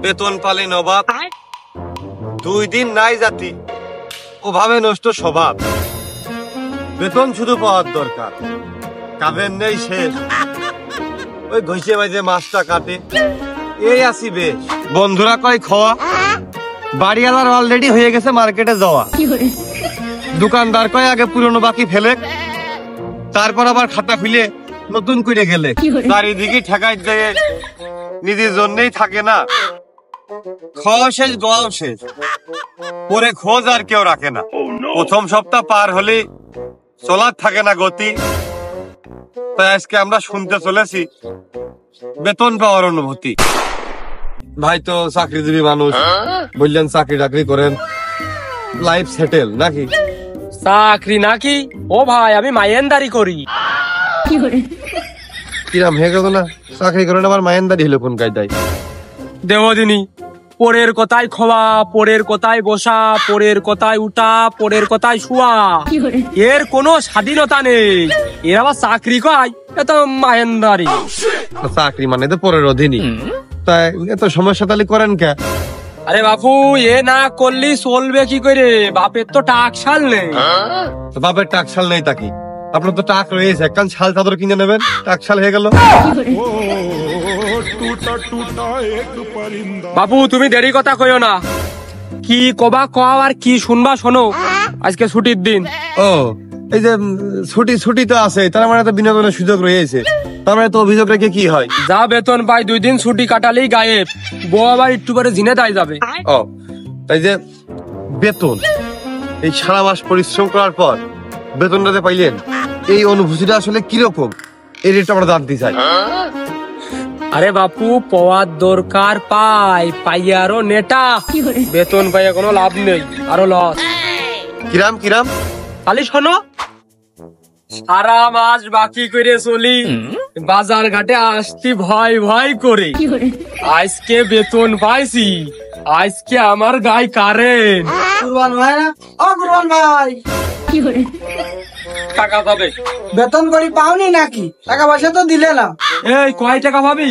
বেতন পালে নবাব, 2 দিন নাই জাতি, ওভাবে নষ্ট স্বভাব। বেতন শুধু পাওয়ার দরকার, কাজের নেই শেষ, ওই ঘষে মাঝে মাছটা কাটে, এই আসি বেশ। বন্ধুরা কয় খাওয়া, বাড়িওয়ালার অলরেডি হয়ে গেছে মার্কেটে যাওয়া। দোকানদার কয় আগে পুরনো বাকি ফেলে, তারপর আবার খাতা খুলে নতুন করে গেলে। চারিদিকে ঠেকাই দেয়, নিজের জন্যই থাকে না। খাওয়া শেষ, গোয়াও শেষ, পরে খোঁজ আর কেউ রাখে না। প্রথম সপ্তাহ পার হলে চলার থাকে না গতি। তাই আজকে আমরা শুনতে চলেছি বেতন পাওয়ার অনুভূতি। ভাই তো চাকরিজীবী মানুষ, বললেন চাকরি টাকরি করেন, লাইফ সেটেল নাকি? চাকরি নাকি? ও ভাই আমি মায়েন্দারি করি। কিরাম হয়ে গেল না, চাকরি করেন আবার মায়েন্দারি হলো কোন কায়দায়? দেবদিনী, পরের কথায় খাওয়া, পরের কথায় বসা, পরের কথায় উঠা, পরের কথায় শুয়া, এর কোনো স্বাধীনতা নেই। এর আবার চাকরি কয়, এ তো মায়েন্দারি। চাকরি মানে তো পরের অধীনই, তাই এত সমস্যা তাহলে করেন কে? আরে বাপু, এ না করলি চলবে কি করে? বাপের তো টাকশাল নেই। বাপের টাকশাল নেই তাকি? আপনার তো টাক রয়েছে, একখান শাল চাদর কিনে নেবেন, টাকশাল হয়ে গেল। বাপু তুমি দেরি কথা কইও না, কি কবা কও আর কি শুনবা শোনো। আজকে ছুটির দিন। ও এই যে ছুটি তো আছে, তার মানে তো বিনোদনের সুযোগ রয়েছে, তার মানে তো অভিযোগ রেখে কি হয়? যা বেতন পাই 2 দিন ছুটি কাটালেই গায়েব, বউ আবার একটু পরে জিনে দায় যাবে। ও তাই যে বেতন, এই সারা মাস পরিশ্রম করার পর বেতনটাতে পাইলেন, এই অনুভূতিটা আসলে কিরকম, এই রেটটা আমরা জানতে চাই। আরে বাপু, পাওয়ার দরকার পাই আরো নেটা, বেতন পাইয়া কোনো লাভ নেই, আরো লস। কিরাম কিরাম? খালি শোনো, সারা মাস বাকি করে চলি, বাজার ঘাটে আসতি ভয় ভয় করে। আজকে বেতন পাইছি, আজকে আমার গায়ে কারেন্ট। কুরবান ভাই না? ও কুরবান ভাই, টাকা পাবে? বেতন করি পাওনি নাকি? টাকা পয়সা তো দিলে না। এই কয় টাকা পাবি?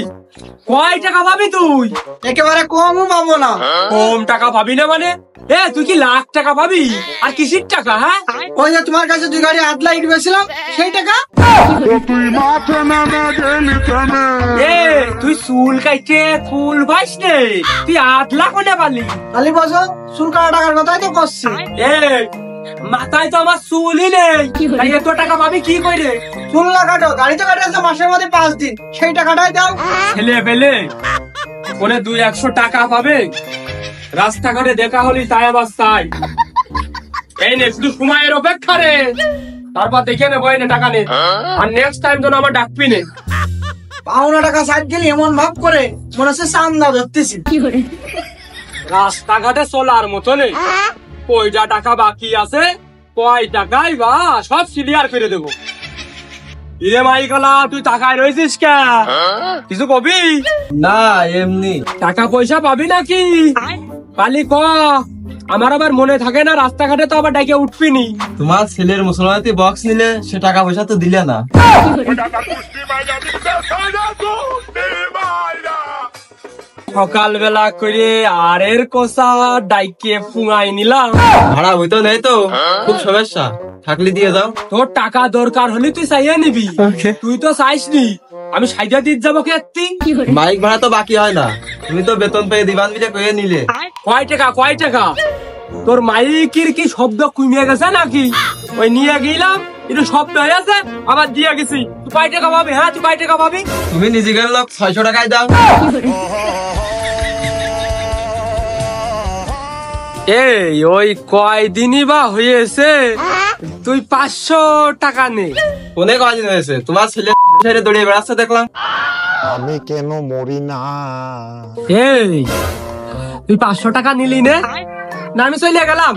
কয় টাকা পাবি তুই? একেবারে কমও পাবো না। কম টাকা পাবি না মানে? এ তুই কি লাখ টাকা পাবি? আর কিসির টাকা? হ্যাঁ, ওই যে তোমার কাছে 2 গাড়ি আদলা ইট বেছিলাম, সেই টাকা। এ তুই চুল কাইতে ফুল ভাইস নে, তুই 8 লাখ হলে পালি? খালি বছর চুল কাটা টাকার কথাই তো করছি। এ মাথায় তো আমার চুলই নেই, তাই এত টাকা পাবি কি করে? চুল না কাটো, গাড়ি তো কাটাচ্ছে মাসের মধ্যে 5 দিন, সেই টাকাটাই দাও। ছেলে পেলে বলে 200-100 টাকা পাবে, রাস্তাঘাটে দেখা হলি তাই আবার তাই। এই নে শুধু সময়ের অপেক্ষা রে, তারপর দেখে নেবো এনে টাকা নে, আর নেক্সট টাইম যেন আমার ডাকবি নে। পাওনা টাকা সাইড গেলি এমন ভাব করে মনে হচ্ছে চান্দা ধরতেছি। রাস্তাঘাটে চলার মতো নেই, কয়টা টাকা বাকি আছে, কয় টাকাই বা সব ক্লিয়ার করে দেবো। ইরে মাইকলা, তুই টাকায় রয়েছিস কে? কিছু কবি? না এমনি। টাকা পয়সা পাবি নাকি? পালি ক, আমার আবার মনে থাকে না, রাস্তাঘাটে তো আবার ডাকে উঠবিনি। তোমার ছেলের মুসলমানতি বক্স নিলে সে টাকা পয়সা তো দিলে না। সকালবেলা করে আর এর কোষা ডাইকে ফুঙাই নিলাম। ভাড়া হইতো নেই তো, খুব সমস্যা, থাকলে দিয়ে যাও। তোর টাকা দরকার হলে তুই চাইয়ে নিবি, তুই তো চাইসনি, আমি সাইজা দিয়ে যাবো কেতি। বাইক ভাড়া তো বাকি হয় না, তুমি তো বেতন পেয়ে দিবান মিলে কয়ে নিলে। কয় টাকা কয় টাকা? তোর মাইকের কি শব্দ কমে গেছে নাকি? ওই নিয়ে গেলাম, একটু শব্দ হয়ে আছে, আবার দিয়ে গেছি। তুই কয় টাকা পাবি? হ্যাঁ তুই কয় টাকা পাবি? তুমি নিজের লোক, 600 টাকায় দাও। এই ওই কয়দিনই বা হয়েছে, তুই 500 টাকা নে। কোনে কয়দিন হয়েছে? তোমার ছেলে ছেড়ে দৌড়িয়ে বেড়াচ্ছে দেখলাম। আমি কেন মরি না? এই তুই 500 টাকা নিলি নে, না আমি চলে গেলাম।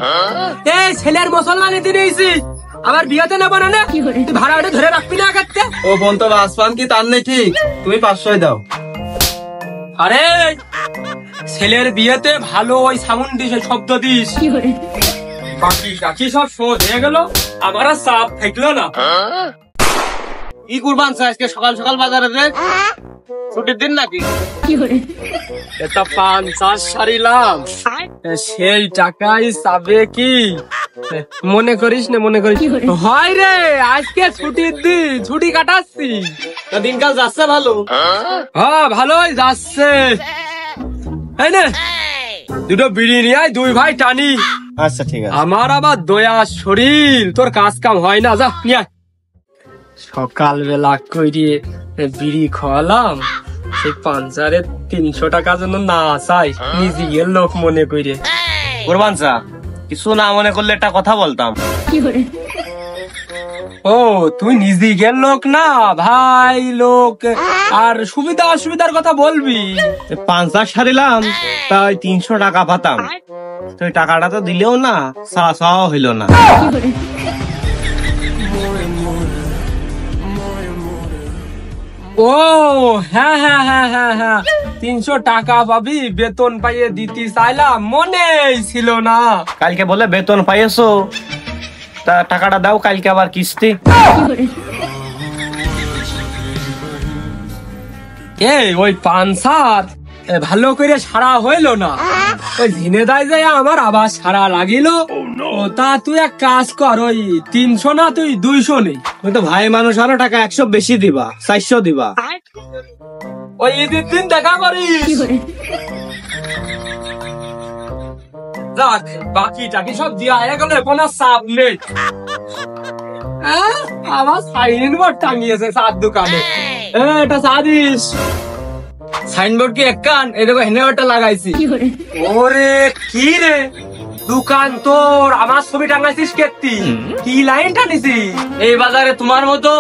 এই ছেলের মুসলমানি দিয়েছি, আবার বিয়েতে নেবো না, তুই ভাড়া ওটা ধরে রাখবি না কাটতে। ও বোন তো বাসপান কি তার নেই ঠিক, তুমি 500 দাও। আরে ছেলের বিয়েতে ভালো ওই সাউন্ড দিস, শব্দ দিস, বাকি টাকি সব শোধ হয়ে গেল, আমার আর চাপ থাকলো না। ই কুরবান আজকে সকাল সকাল বাজারে রে, ছুটির দিন নাকি? এটা 50 সারিলাম, সেই টাকাই চাবে কি? মনে করিস না, মনে করিস হয় রে, আজকে ছুটির দিন, ছুটি কাটাচ্ছি। তা দিনকাল যাচ্ছে ভালো? হ্যাঁ ভালোই যাচ্ছে। এই নে দুটো বিড়ি নিয়ে আয়, দুই ভাই টানি। আচ্ছা ঠিক আছে। আমার আবার দয়া শরীর, তোর কাজ কাম হয় না, যা নিয়ে আয়। সকালবেলা কইরে বিড়ি খাওয়ালাম, সেই পাঞ্জারে 300 টাকা জন্য না চাই, নিজের লোক মনে কইরে। কুরবান চা, কিছু না মনে করলে একটা কথা বলতাম। ও তুই নিজের লোক না, ভাই লোক, আর সুবিধা অসুবিধার কথা বলবি। 50 সারিলাম, তাই 300 টাকা পাতাম। তো ওই টাকাটা তো দিলেও না, চাওয়া হইল না। ও হ্যাঁ হ্যাঁ হ্যাঁ হ্যাঁ হ্যাঁ, 300 টাকা পাবি, বেতন পাইয়ে দিতে চাইলাম, মনেই ছিল না। কালকে বলে বেতন পাইয়েছো, তা টাকাটা দাও, কালকে আবার কিস্তি। এই ওই পানসার ভালো করে সারা হইলো না, ওই ঝিনেদায় যায় আমার আবার সারা লাগিল। ও তা তুই এক কাজ কর, ওই 300 না তুই 200 নেই। তুমি তো ভাই মানুষ, আরো টাকা 100 বেশি দিবা, 400 দিবা। ওই ঈদের দিন দেখা করিস। যাক, বাকি টাকি সব দিয়া গেলে কোনো চাপ নেই। আমার সাইনবোর্ড টাঙিয়েছে চার দোকানে, এটা চা দিস। সাইনবোর্ড কি এক কান, এই দেখো হেনেওয়ারটা লাগাইছি। ওরে কি রে, দোকান তোর, আমার ছবি টাঙাইছিস কেতি, কি লাইন টানিছি? এই বাজারে তোমার মতো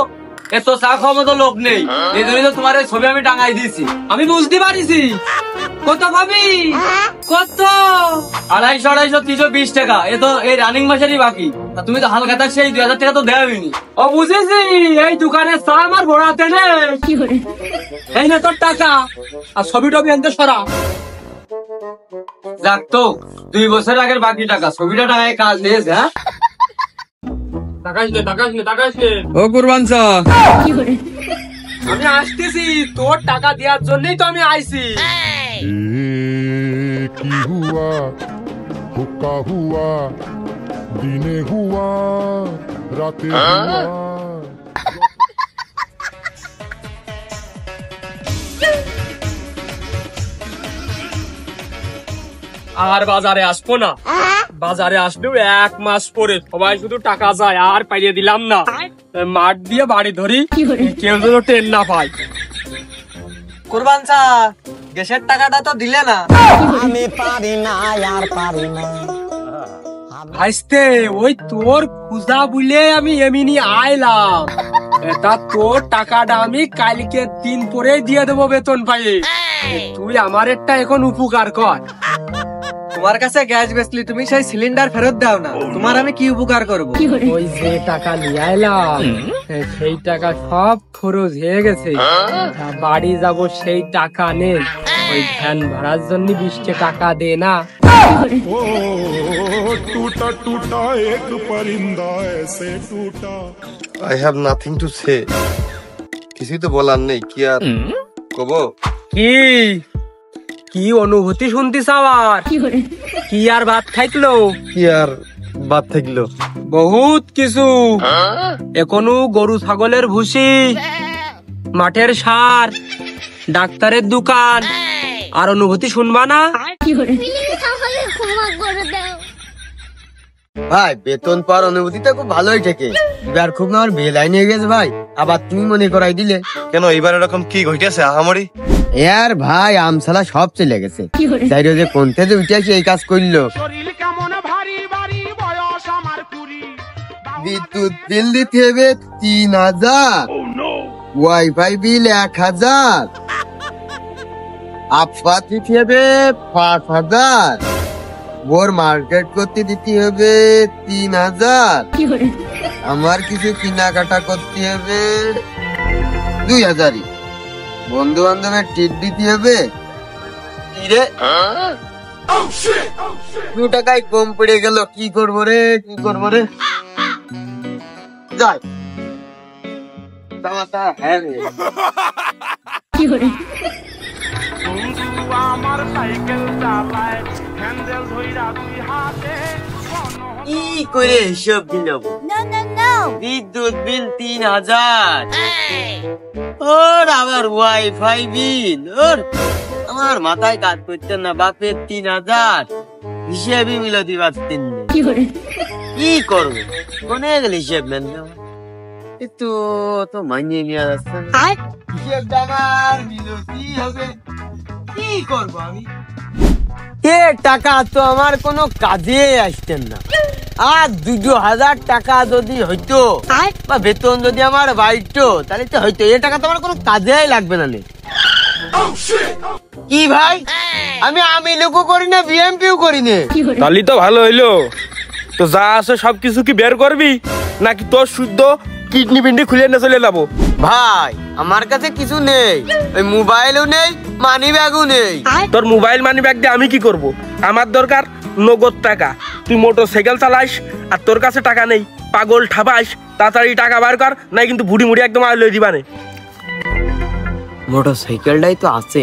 এত চা খাওয়ার মতো লোক নেই, এই জন্যই তো তোমার এই ছবি আমি টাঙাই দিয়েছি। আমি বুঝতে পারিছি। কত ভাবি? কত? 250, 320 টাকা, এ তো এই রানিং মাসেরই বাকি। তা তুমি তো হালকা থাকছে, এই 2000 টাকা তো দেওয়াইনি। ও বুঝেছি, এই দোকানে চা আমার ভরাতে নেই। এই না তোর টাকা, আর ছবি টবি আনতে সরা। যাক তো, 2 বছর আগের বাকি টাকা, ছবিটা টাকায় কাজ দিয়েছে। হ্যাঁ ও কুরবান চা, আমি আসতেছি, তোর টাকা দেওয়ার জন্যই তো আমি আইছি। কি হুয়া হুক্কা হুয়া দিনে হুয়া রাতে হুয়া আর বাজারে আসবো না, বাজারে আসলেও 1 মাস পরে। সবাই শুধু টাকা যায়, আর পাইয়ে দিলাম না, মাঠ দিয়ে বাড়ি ধরি, কেউ যেন টেন না পায়। কুরবান চা, গ্যাসের টাকাটা তো দিলে না। আমি পারি না আর পারি না ভাইস্তে, ওই তোর খুঁজা বুলে আমি এমনি আইলাম। এটা তোর টাকাটা আমি কালকে দিন পরে দিয়ে দেবো বেতন পাইয়ে। তুই আমার একটা এখন উপকার কর। তোমার কাছে গ্যাস বেচলি, তুমি সেই সিলিন্ডার ফেরত দাও না, তোমার আমি কি উপকার করবো? ওই যে টাকা নিয়ে আইলাম, সেই টাকা সব খরচ হয়ে গেছে। বাড়ি যাব, সেই টাকা নেই। ওই ভ্যান ভাড়ার জন্য 20 টাকা দে না। ओ टूटा टूटा एक परिंदा ऐसे टूटा I have nothing to say. কিছুই তো বলার নেই, কি আর কব? কি কি অনুভূতি শুনতিস আবার? কি আর ভাত খাইতলো? কি আর বাদ থাকলো? বহুত কিছু, এখনো গরু ছাগলের ভুসি, মাঠের সার, ডাক্তারের দোকান, আর অনুভূতি শুনবা না? ভাই বেতন পাওয়ার অনুভূতিটা খুব ভালোই থেকে, এবার খুব আমার বেলাই নিয়ে গেছে ভাই, আবার তুমি মনে করাই দিলে। কেন এবার এরকম কি ঘটেছে আহামরি? এর ভাই আমসালা সব চলে গেছে, তাই যে কোনতে যে উঠে আসে এই কাজ করলো। বিদ্যুৎ বিল দিতে হবে 3000, ওয়াইফাই বিল 1000, আপা দিতে হবে 5000, বোর মার্কেট করতে দিতে হবে 3000, আমার কিছু কেনাকাটা করতে হবে 2000, বন্ধু বান্ধবের টিট দিতে হবে। রে 2 টাকায় কম পড়ে গেল, কি করবো রে, কি করবো রে। যাই মাথা হ্যাঁ রে। কি করে হিসাব দিলাম? বিদ্যুৎ বিল 3000, ওর আবার ওয়াইফাই বিল, ওর আমার মাথায় কাজ করতেন না। বাপের 3000 হিসেবই মিলাতে পারতেন না। কি করবো, কোনে গেলে হিসেব নেন না? একটু তো মানিয়ে নিয়ে যাচ্ছে না। হিসেবটা আমার মিলতি হবে, কি করবো আমি? এ টাকা তো আমার কোনো কাজে আসতেন না। আর 2000 টাকা যদি হইতো বা বেতন যদি আমার বাড়তো তাহলে তো হইতো। এ টাকা তো আমার কোনো কাজেই লাগবে না। কি ভাই, আমি লোকও করি না, বিএমপিও করি না। তাহলে তো ভালো হইলো। তো যা আছে সবকিছু কি বের করবি নাকি তোর শুদ্ধ কিডনি পিন্ডি খুলে নিয়ে চলে যাবো? ভাই আমার কাছে কিছু নেই, ওই মোবাইলও নেই, মানি ব্যাগও নেই। তোর মোবাইল মানি ব্যাগ দিয়ে আমি কি করব? আমার দরকার নগদ টাকা। তুই মোটরসাইকেল চালাস আর তোর কাছে টাকা নেই, পাগল ঠাপাস। তাড়াতাড়ি টাকা বার কর, নাই কিন্তু বুড়ি মুড়ি একদম আলো দিবানে। মোটরসাইকেলটাই তো আছে,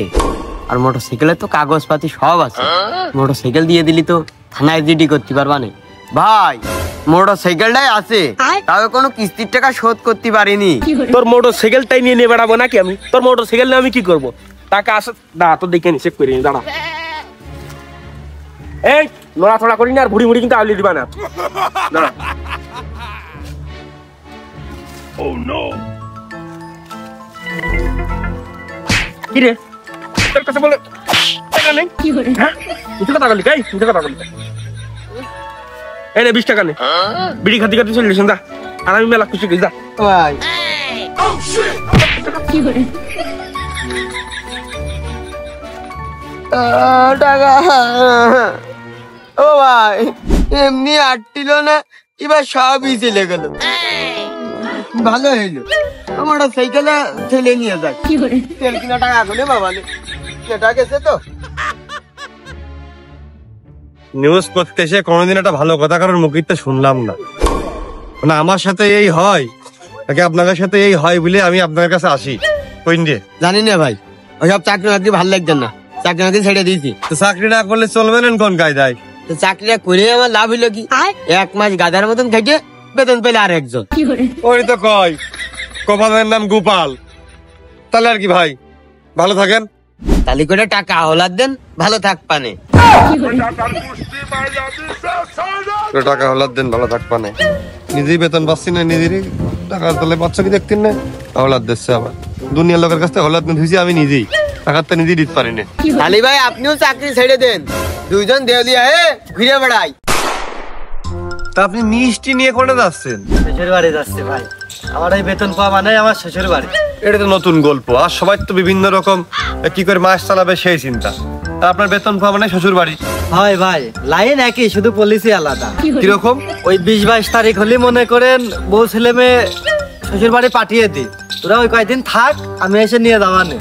আর মোটরসাইকেলের তো কাগজপাতি সব আছে। মোটরসাইকেল দিয়ে দিলি তো থানায় জিডি করতে পারবা না। ভাই মোটরসাইকেলটাই আছে, তাও কোনো কিস্তির টাকা শোধ করতে পারিনি। তোর মোটরসাইকেলটাই নিয়ে নিয়ে বেড়াবো নাকি আমি? তোর মোটরসাইকেল নিয়ে আমি কি করবো? টাকা আসে দা, তোর দেখে নি চেক করে নি, দাঁড়া। এই নড়াচড়া করি না, আর বুড়ি মুড়ি কিন্তু আলো দিবা না, দাঁড়া। কি রে, তোর কাছে বলে টাকা নেই? হ্যাঁ, মিথ্যে কথা বলি, এই মিথ্যে কথা বলি। এই নে 20 টাকা নে, বিড়ি খাতি খাতি চলে যা, আর আমি মেলা খুশি গেছি, যা। ভাই টাকা, ও ভাই এমনি আটটিল না, এবার সবই চলে গেল। ভালো হইলো, আমার সাইকেলে ঠেলে নিয়ে যায়। তেল কিনা টাকা আগুনে বাবা কেটা গেছে তো। নিউজ করতে এসে কোনোদিন একটা ভালো কথা কারোর মুখিতে শুনলাম না। মানে আমার সাথে এই হয় নাকি আপনাদের সাথে এই হয় বলে আমি আপনার কাছে আসি। কইন্ডে জানি না ভাই, ওইসব চাকরি বাকরি ভালো লাগতেন না, চাকরি বাকরি ছেড়ে দিয়েছি। তো চাকরি না করলে চলবে না কোন কায়দায়? তো চাকরিটা করে আমার লাভ হইলো কি? 1 মাস গাধার মতন খেটে বেতন পেলে আর একজন। ওই তো কয় কপালের নাম গোপাল। তাহলে আর কি ভাই, ভালো থাকেন। তালি করে টাকা হলার দেন, ভালো থাক পানে। টাকা হলার দেন, ভালো থাক পানে। নিজেই বেতন পাচ্ছি না, নিজেরই টাকা তাহলে বাচ্চা কি দেখতেন না? হলাদ দিচ্ছে আবার দুনিয়ার লোকের কাছ থেকে হলাদ নিয়েছি আমি নিজেই, টাকাটা নিজেই দিতে পারি না। তালি ভাই আপনিও চাকরি ছেড়ে দেন, দুইজন দেউলিয়া ঘুরে বেড়াই। তা আপনি মিষ্টি নিয়ে করে যাচ্ছেন? শ্বশুর বাড়ি যাচ্ছে ভাই, আমার এই বেতন পাওয়া মানে আমার শ্বশুর বাড়ি। এটা তো নতুন গল্প, আর সবাই তো বিভিন্ন রকম কি করে মাস চালাবে সেই চিন্তা। তা আপনার বেতন পাওয়া মানে শ্বশুর বাড়ি? হয় ভাই, লাইন একই, শুধু পলিসি আলাদা। কিরকম? ওই 20-22 তারিখ হলে মনে করেন বউ ছেলে মেয়ে শ্বশুর বাড়ি পাঠিয়ে দি, তোরা ওই কয়েকদিন থাক, আমি এসে নিয়ে যাবানে।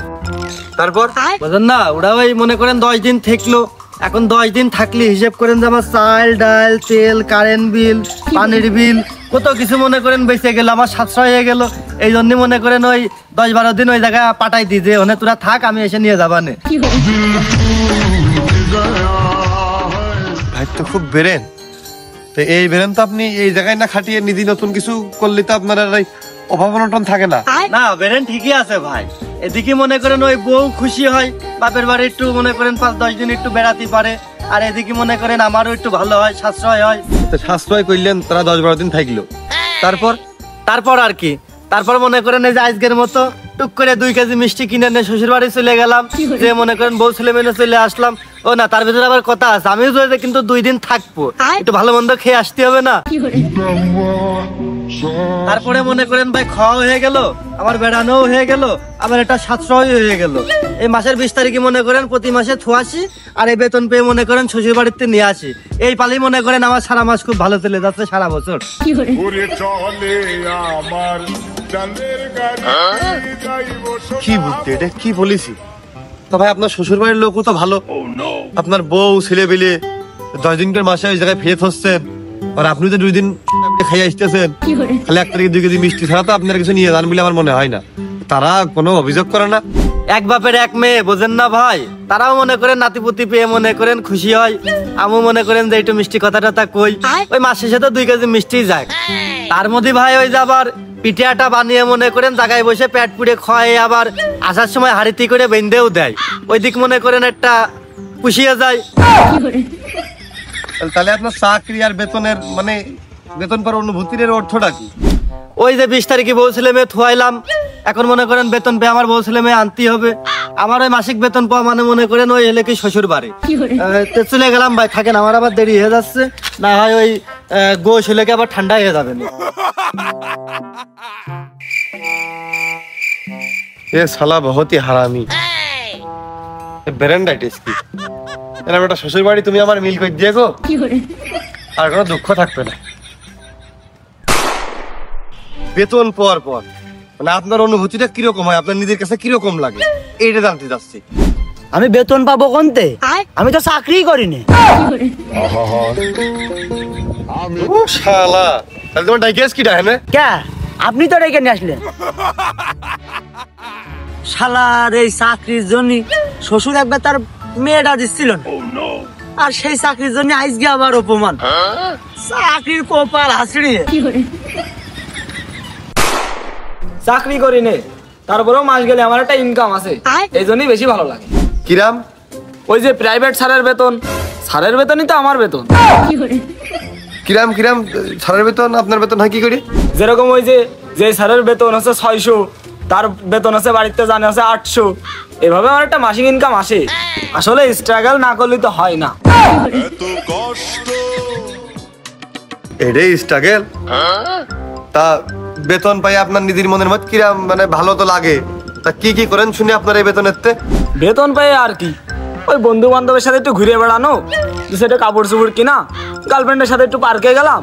তারপর বুঝলেন না, ওরা ওই মনে করেন 10 দিন থাকলো। এখন 10 দিন থাকলে হিসেব করেন যে আমার চাল ডাল তেল কারেন্ট বিল পানির বিল কত কিছু মনে করেন বেঁচে গেল, আমার সাশ্রয় হয়ে গেল। এই জন্য মনে করেন ওই 10-12 দিন ওই জায়গায় পাঠাই দি যে ওখানে তোরা থাক, আমি এসে নিয়ে যাবানে। ভাই তো খুব বেরেন। তো এই বেরেন তো আপনি এই জায়গায় না খাটিয়ে নিজে নতুন কিছু করলে তো আপনার আর অভাব অনটন থাকে না। না বেরেন ঠিকই আছে ভাই, এদিকে মনে করেন ওই বউ খুশি হয়, বাপের বাড়ি একটু মনে করেন 5-10 দিন একটু বেড়াতে পারে, আর এদিকে মনে করেন আমারও একটু ভালো হয়, সাশ্রয় হয়। তো সাশ্রয় করলেন, তারা 10-12 দিন থাকলো, তারপর আর কি, তারপর মনে করেন এই যে আজকের মতো টুক করে 2 কেজি মিষ্টি কিনে নিয়ে শ্বশুর বাড়ি চলে গেলাম, যে মনে করেন বউ ছেলে মেয়ে চলে আসলাম। ও না, তার ভিতরে আবার কথা আছে, আমিও যদি কিন্তু 2 দিন থাকবো, একটু ভালো মন্দ খেয়ে আসতে হবে না। তারপরে মনে করেন ভাই খাওয়া হয়ে গেল, আমার বেড়ানো হয়ে গেল, আমার একটা সাশ্রয় হয়ে গেল। এই মাসের 20 তারিখে মনে করেন প্রতি মাসে 88, আর এই বেতন পেয়ে মনে করেন শ্বশুর বাড়িতে নিয়ে আসি। এই পালি মনে করেন আমার সারা মাস খুব ভালো চলে যাচ্ছে, সারা বছর। ঘুরে চলে আমার চাঁদের গাড়ি যাইব কি বুদ্ধি, এটা কি বলেছি? তো ভাই আপনার শ্বশুর বাড়ির লোকও তো ভালো, আপনার বউ ছেলে পেলে 10 দিনকার মাসে ওই জায়গায় ফেরত হচ্ছেন, আর আপনি তো 2 দিন খাইয়ে আসতেছেন, খালি 1 থেকে 2 কেজি মিষ্টি ছাড়া তো আপনার কিছু নিয়ে যান বলে আমার মনে হয় না। তারা কোনো অভিযোগ করে না? এক বাপের এক মেয়ে, বোঝেন না ভাই? তারাও মনে করেন নাতিপুতি পেয়ে মনে করেন খুশি হয়, আমু মনে করেন যে একটু মিষ্টি কথাটা তা কই, ওই মাস শেষে তো 2 কেজি মিষ্টি যায়। তার মধ্যে ভাই ওই যে আবার পিঠে আটা বানিয়ে মনে করেন জায়গায় বসে পেট পুড়ে খায়, আবার আসার সময় হাড়িতে করে বেঁধেও দেয়। ওই দিক মনে করেন একটা পুষিয়ে যায়। তাহলে আপনার চাকরি আর বেতনের মানে বেতন পাওয়ার অনুভূতির অর্থটা কি? ওই যে 20 তারিখে বউ ছেলে মেয়ে থুয়াইলাম, এখন মনে করেন বেতন পেয়ে আমার বউ ছেলে মেয়ে আনতে হবে। আমার ওই মাসিক বেতন পাওয়া মানে মনে করেন ওই এলে কি শ্বশুর বাড়ি। তো চলে গেলাম ভাই, থাকেন, আমার আবার দেরি হয়ে যাচ্ছে, না হয় ওই গোশ হলে কি আবার ঠান্ডা হয়ে যাবে না। এ শালা বহুত হি হারামি। ব্যারেন্ডাইটিস কি এরকম একটা শ্বশুর বাড়ি তুমি আমার মিল করে দিয়ে গো, আর কোনো দুঃখ থাকবে না। বেতন পাওয়ার পর মানে আপনার অনুভূতিটা কিরকম হয়, আপনার নিজের কাছে কিরকম লাগে, এইটা জানতে চাচ্ছি। আমি বেতন পাবো কোনতে? আমি তো চাকরি করিনি। ও শালা, তাহলে তোমার ডাইকেস কি ডাহে না? কে আপনি তো রেখে নিয়ে আসলেন? শালার এই চাকরির জন্য শ্বশুর একবার তার মেয়েটা দিচ্ছিল না, আর সেই চাকরির জন্য আজকে আবার অপমান। চাকরির কপাল হাসড়িয়ে। চাকরি করি নে, তারপরেও মাস গেলে আমার একটা ইনকাম আছে, এই জন্যই বেশি ভালো লাগে। কিরাম? ওই যে প্রাইভেট স্যারের বেতন, স্যারের বেতনই তো আমার বেতন। কিরাম কিরাম স্যারের বেতন আপনার বেতন হয় কি করি? যেরকম ওই যে স্যারের বেতন হচ্ছে 600, তার বেতন আছে বাড়িতে জানে আছে 800, এভাবে আমার একটা মাসিক ইনকাম আসে। আসলে স্ট্রাগল না করলে তো হয় না। এটাই স্ট্রাগল। তা বেতন পাই আপনার নিজের মনের মত কিরাম মানে ভালো তো লাগে, তা কি কি করেন শুনি আপনার এই বেতনের তে? বেতন পেয়ে আর কি, ওই বন্ধু বান্ধবের সাথে একটু ঘুরে বেড়ানো, সেটা কাপড় চোপড় কিনা, গার্লফ্রেন্ডের সাথে একটু পার্কে গেলাম,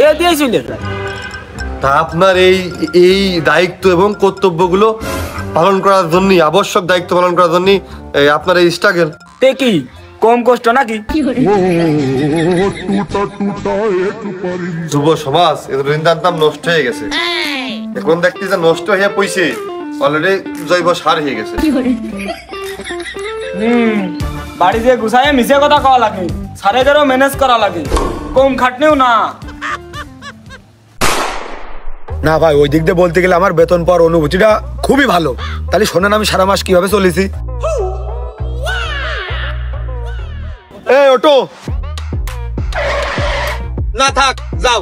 এ দিয়েই চলে যায়। তা আপনার এই দায়িত্ব এবং কর্তব্যগুলো পালন করার জন্য, আবশ্যক দায়িত্ব পালন করার জন্য আপনার এই স্ট্রাগল তে কি কম কষ্ট নাকি? যুব সমাজ এদের নাম নষ্ট হয়ে গেছে, এখন দেখতে যে নষ্ট হয়ে পয়সে অলরেডি জৈব সার হয়ে গেছে। বাড়ি দিয়ে গুছায় মিশে কথা কওয়া লাগে, সারেদেরও ম্যানেজ করা লাগে, কম খাটনিও না। না ভাই, ওই দিক দিয়ে বলতে গেলে আমার বেতন পাওয়ার অনুভূতিটা খুবই ভালো। তাহলে শোনেন আমি সারা মাস কিভাবে চলেছি। এই অটো না থাক, যাও।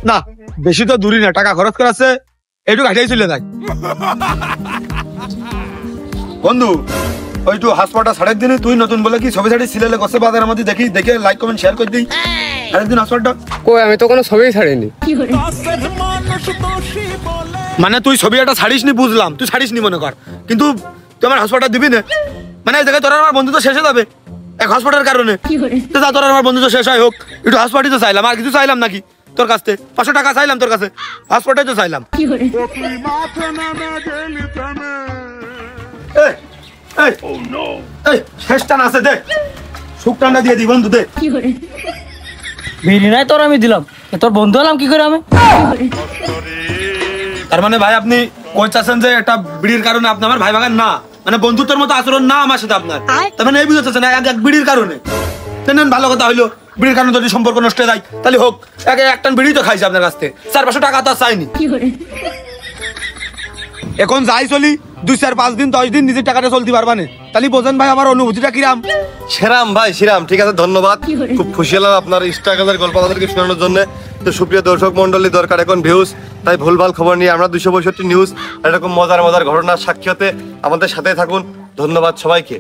না বেশি তো দূরই না, টাকা খরচ করাচ্ছে, একটু ঘাটাই চলে যায়। বন্ধু ওই একটু হাসপাটা সাড়ে দিনে তুই নতুন বলে কি ছবি ছাড়ি সিলেলে গছে বাজারের মধ্যে দেখি, দেখে লাইক কমেন্ট শেয়ার করে দিই। সাড়ে দিন হাসপাটা কই, আমি তো কোনো ছবিই ছাড়িনি। মানে তুই ছবি একটা ছাড়িস নি বুঝলাম, তুই ছাড়িস নি মনে কর, কিন্তু তুই আমার হাসপাটা দিবি না। মানে এই জায়গায় তোর আমার বন্ধু তো শেষ হয়ে যাবে এক হাসপাটার কারণে। তো যা, তোর আমার বন্ধু তো শেষ হয় হোক, একটু হাসপাটাই তো চাইলাম, আর কিছু চাইলাম নাকি তোর কাছ থেকে? 500 টাকা চাইলাম তোর কাছে, হাসপাটাই তো চাইলাম। শেষ টান আছে, দে সুখ টান্ডা দিয়ে দি বন্ধু, দে। বিড়ি নাই তোর আমি দিলাম, তোর বন্ধু হলাম কি করে আমি? তার মানে ভাই আপনি কই চাচ্ছেন যে একটা বিড়ির কারণে আপনি আমার ভাই ভাগান না, মানে বন্ধুত্বের মতো আচরণ না আমার সাথে আপনার? তার মানে এই বুঝতে না এক বিড়ির কারণে? নেন ভালো কথা হইলো, বিড়ির কারণে যদি সম্পর্ক নষ্ট হয়ে যায় তাহলে হোক, একটা বিড়ি তো খাইছে আপনার কাছ থেকে, 400-500 টাকা তো আর চাইনি। এখন যাই চলি 2-4-5 দিন 10 দিন নিজের টাকাটা চলতে পারবা না, তাহলে বোঝেন ভাই আমার অনুভূতিটা কিরাম। সেরাম ভাই সেরাম, ঠিক আছে, ধন্যবাদ। খুব খুশি হলাম আপনার স্ট্রাগলের গল্প আমাদেরকে শোনানোর জন্য। তো সুপ্রিয় দর্শক মন্ডলী, দরকার এখন ভিউজ, তাই ভুলভাল খবর নিয়ে আমরা 265 নিউজ এরকম মজার মজার ঘটনার সাক্ষী হতে আমাদের সাথে থাকুন। ধন্যবাদ সবাইকে।